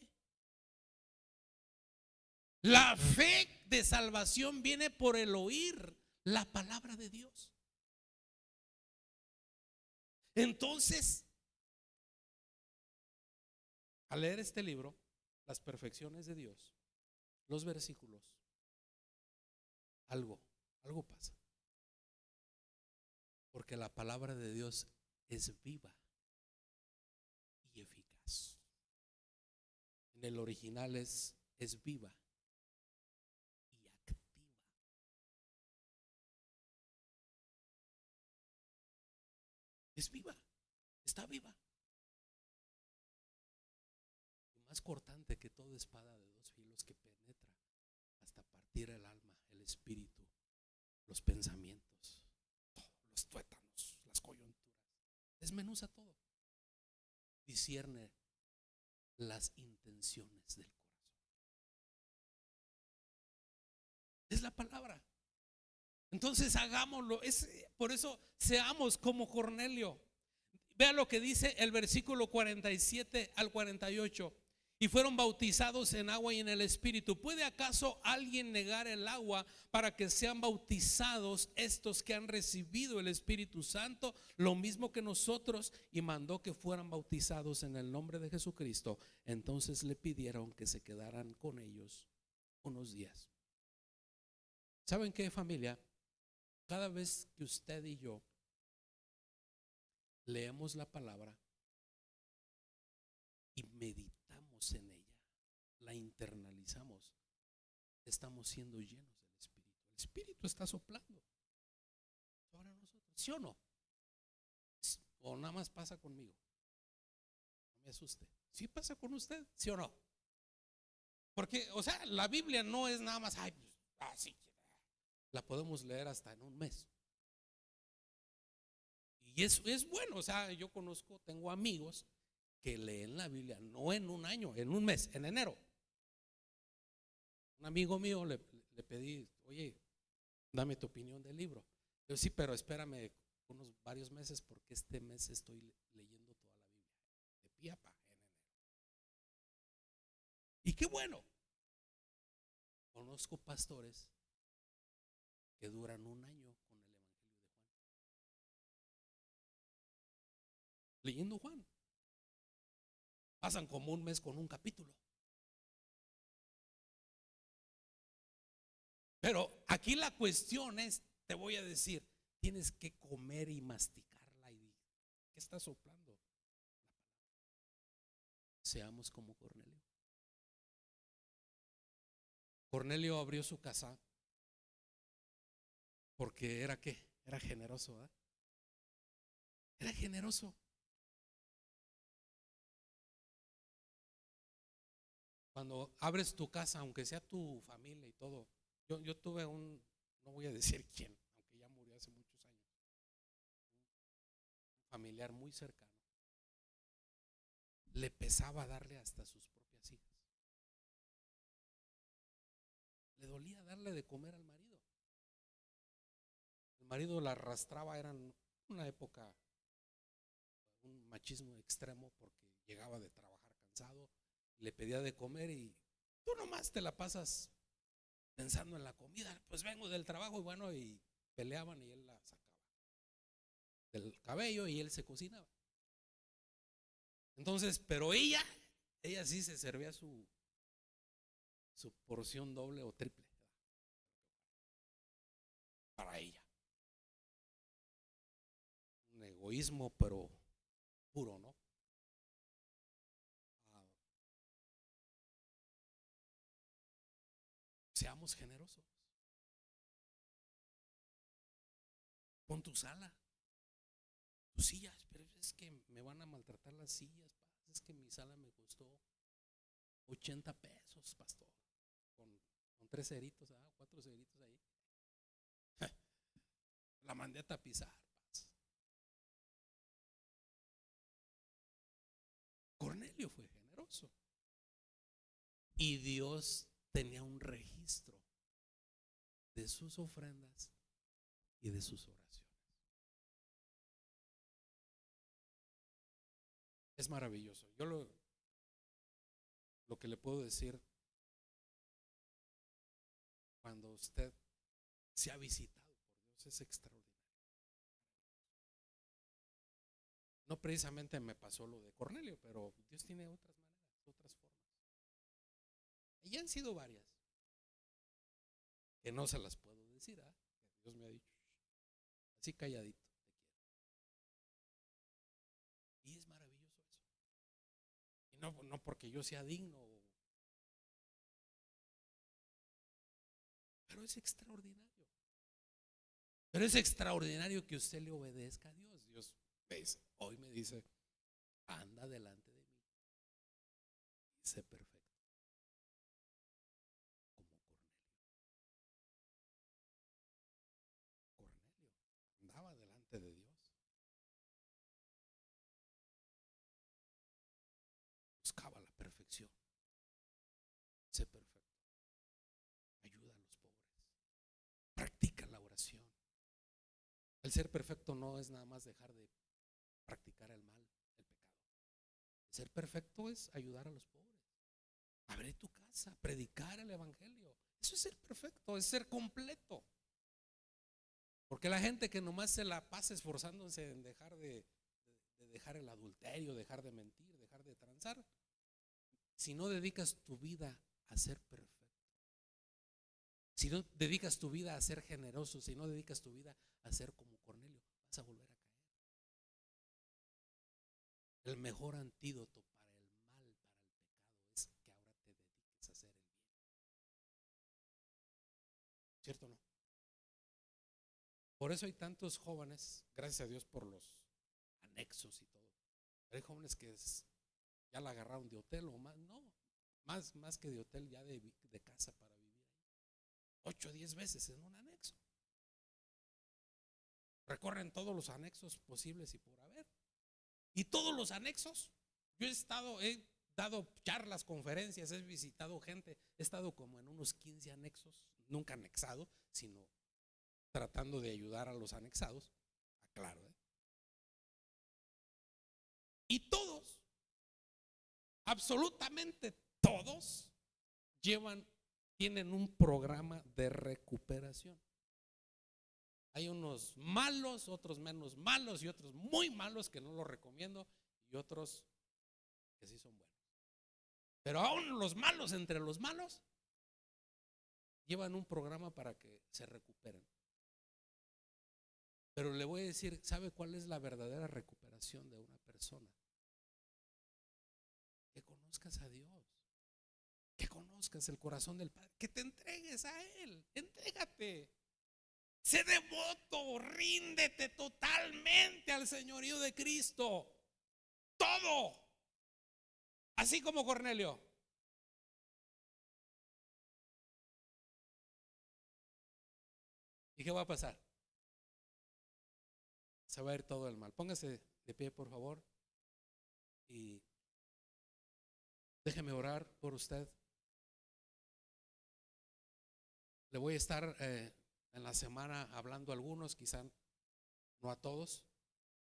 La fe de salvación viene por el oír la palabra de Dios. Entonces, al leer este libro, Las perfecciones de Dios, los versículos, algo pasa. Porque la palabra de Dios es viva y eficaz. En el original es viva. Es viva, está viva. Y más cortante que toda espada de dos filos que penetra hasta partir tira el alma, el espíritu, los pensamientos, los tuétanos, las coyunturas. Desmenuza todo. Discierne las intenciones del corazón. Es la palabra. Entonces hagámoslo. Por eso seamos como Cornelio. Vea lo que dice el versículo 47 al 48. Y fueron bautizados en agua y en el Espíritu. ¿Puede acaso alguien negar el agua para que sean bautizados estos que han recibido el Espíritu Santo, lo mismo que nosotros? Y mandó que fueran bautizados en el nombre de Jesucristo. Entonces le pidieron que se quedaran con ellos unos días. ¿Saben qué, familia? Cada vez que usted y yo leemos la palabra y meditamos en ella, la internalizamos, estamos siendo llenos del Espíritu. El Espíritu está soplando sobre nosotros, ¿sí o no? O nada más pasa conmigo. No me asuste. ¿Sí pasa con usted? ¿Sí o no? Porque, o sea, la Biblia no es nada más, ay, pues, así. La podemos leer hasta en un mes. Y es bueno, o sea, yo tengo amigos que leen la Biblia no en un año, en un mes, en enero. Un amigo mío le pedí, oye, dame tu opinión del libro. Yo sí, pero espérame unos varios meses porque este mes estoy leyendo toda la Biblia de pie a pa en enero. Y qué bueno. Conozco pastores que duran un año con el Evangelio de Juan, leyendo Juan. Pasan como un mes con un capítulo. Pero aquí la cuestión es, te voy a decir, tienes que comer y masticarla. ¿Y qué está soplando? Seamos como Cornelio. Cornelio abrió su casa porque era ¿qué? Era generoso, ¿verdad? Era generoso. Cuando abres tu casa, aunque sea tu familia y todo. Yo tuve no voy a decir quién, aunque ya murió hace muchos años, un familiar muy cercano. Le pesaba darle hasta sus propias hijas. Le dolía darle de comer al marido. El marido la arrastraba, era una época, un machismo extremo, porque llegaba de trabajar cansado, le pedía de comer y tú nomás te la pasas pensando en la comida. Pues vengo del trabajo y bueno, y peleaban y él la sacaba del cabello y él se cocinaba. Entonces, pero ella sí se servía su porción doble o triple para ella. Un egoísmo, pero puro, ¿no? Seamos generosos. Pon tu sala, tus sillas, pero es que me van a maltratar las sillas. Es que mi sala me costó 80 pesos, pastor, con 3 ceritos, 4 ceritos ahí. La mandé a tapizar. Cornelio fue generoso y Dios tenía un registro de sus ofrendas y de sus oraciones. Es maravilloso. Yo lo que le puedo decir, cuando usted se ha visitado por Dios, es extraordinario. No precisamente me pasó lo de Cornelio, pero Dios tiene otras maneras, otras formas. Y han sido varias, que no se las puedo decir, Dios me ha dicho, así calladito, te quiero. Y es maravilloso eso. Y no porque yo sea digno, pero es extraordinario. Pero es extraordinario que usted le obedezca a Dios. Dios hoy me dice, anda delante de mí y sé perfecto como Cornelio. El ser perfecto no es nada más dejar de practicar el mal, el pecado. El ser perfecto es ayudar a los pobres, abrir tu casa, predicar el evangelio. Eso es ser perfecto, es ser completo. Porque la gente que nomás se la pasa esforzándose en dejar de dejar el adulterio, dejar de mentir, dejar de transar, si no dedicas tu vida a ser perfecto, si no dedicas tu vida a ser generoso, si no dedicas tu vida a ser como Cornelio, vas a volver a caer. El mejor antídoto para el mal, para el pecado, es que ahora te dediques a hacer el bien. ¿Cierto o no? Por eso hay tantos jóvenes, gracias a Dios por los anexos y todo. Pero hay jóvenes que ya la agarraron de hotel o más, no, más que de hotel, ya de casa para vivir ahí. 8 o 10 veces en un anexo. Recorren todos los anexos posibles y por haber. Y todos los anexos, yo he dado charlas, conferencias, he visitado gente, he estado como en unos 15 anexos, nunca anexado, sino tratando de ayudar a los anexados, aclaro, y todos, absolutamente todos, tienen un programa de recuperación. Hay unos malos, otros menos malos y otros muy malos que no los recomiendo y otros que sí son buenos. Pero aún los malos entre los malos llevan un programa para que se recuperen. Pero le voy a decir, ¿sabe cuál es la verdadera recuperación de una persona? Que conozcas a Dios, que conozcas el corazón del Padre, que te entregues a Él, entrégate. Sé devoto, ríndete totalmente al señorío de Cristo. Todo. Así como Cornelio. ¿Y qué va a pasar? Se va a ir todo el mal. Póngase de pie, por favor. Y déjeme orar por usted. Le voy a estar en la semana hablando a algunos, quizá no a todos.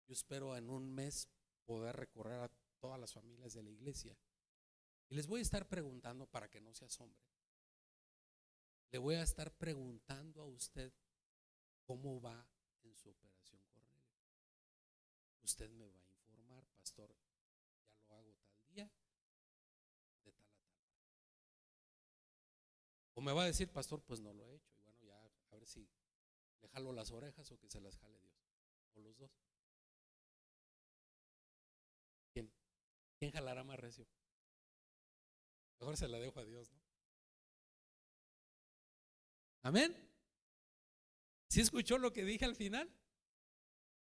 Yo espero en un mes poder recorrer a todas las familias de la iglesia. Y les voy a estar preguntando, para que no se asombre, le voy a estar preguntando a usted cómo va en su operación Cornelio. Usted me va a informar, pastor, ya lo hago tal día, de tal a tal. O me va a decir, pastor, pues no lo he hecho. Y bueno, ya a ver si le jalo las orejas o que se las jale Dios. O los dos. ¿Quién jalará más recio? Mejor se la dejo a Dios, ¿no? Amén. ¿Sí escuchó lo que dije al final?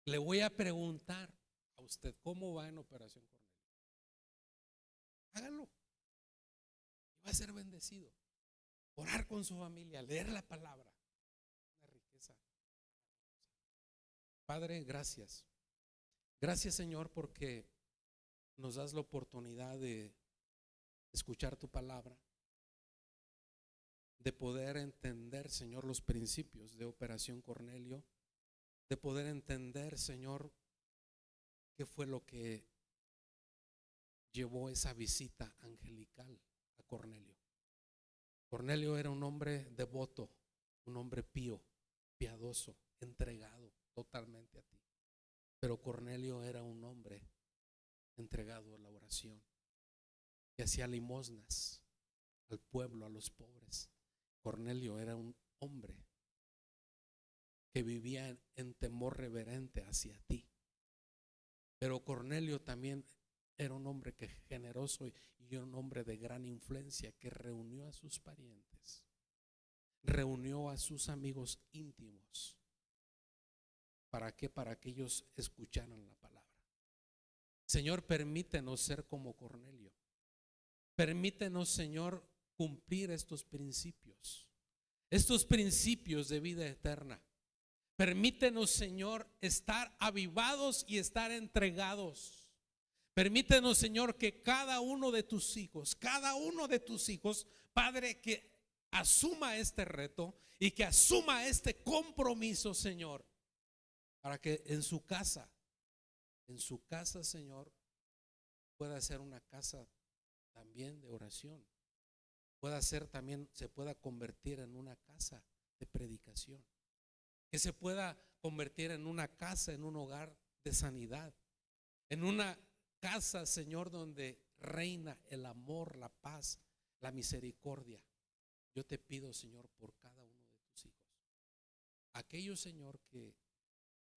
Le voy a preguntar a usted cómo va en operación Cornelio. Hágalo. Y va a ser bendecido. Orar con su familia, leer la palabra. Una riqueza. Padre, gracias. Gracias, Señor, porque nos das la oportunidad de escuchar tu palabra, de poder entender, Señor, los principios de Operación Cornelio, de poder entender, Señor, qué fue lo que llevó esa visita angelical a Cornelio. Cornelio era un hombre devoto, un hombre pío, piadoso, entregado totalmente a ti. Pero Cornelio era un hombre entregado a la oración, que hacía limosnas al pueblo, a los pobres. Cornelio era un hombre que vivía en temor reverente hacia ti. Pero Cornelio también era un hombre que generoso y un hombre de gran influencia, que reunió a sus parientes, reunió a sus amigos íntimos. ¿Para qué? Para que ellos escucharan la palabra. Señor, permítenos ser como Cornelio. Permítenos, Señor, cumplir estos principios de vida eterna. Permítenos, Señor, estar avivados y estar entregados. Permítenos, Señor, que cada uno de tus hijos, Padre, que asuma este reto y que asuma este compromiso, Señor, para que en su casa, Señor, pueda ser una casa también de oración. Pueda ser también, se pueda convertir en una casa de predicación. Que se pueda convertir en una casa, en un hogar de sanidad. En una casa, Señor, donde reina el amor, la paz, la misericordia. Yo te pido, Señor, por cada uno de tus hijos. Aquellos, Señor, que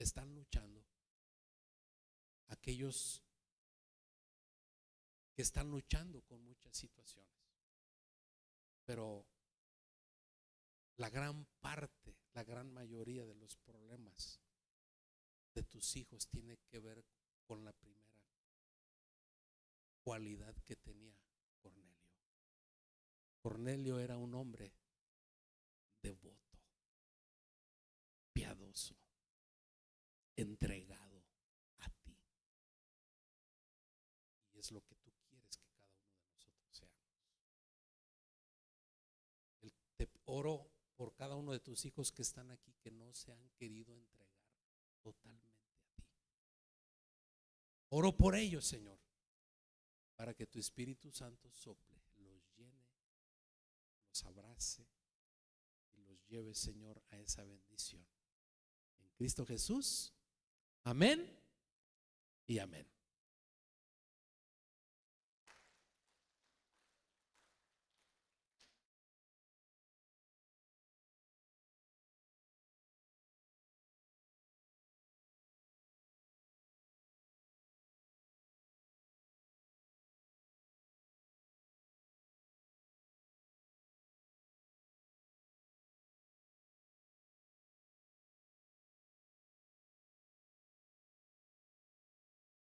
están luchando. Aquellos que están luchando con muchas situaciones. Pero la gran parte, la gran mayoría de los problemas de tus hijos tiene que ver con la primera cualidad que tenía Cornelio. Cornelio era un hombre devoto, piadoso, entregado a ti. Y es lo que tú quieres que cada uno de nosotros seamos. Te oro por cada uno de tus hijos que están aquí, que no se han querido entregar totalmente a ti. Oro por ellos, Señor, para que tu Espíritu Santo sople, los llene, los abrace y los lleve, Señor, a esa bendición. En Cristo Jesús, amén y amén.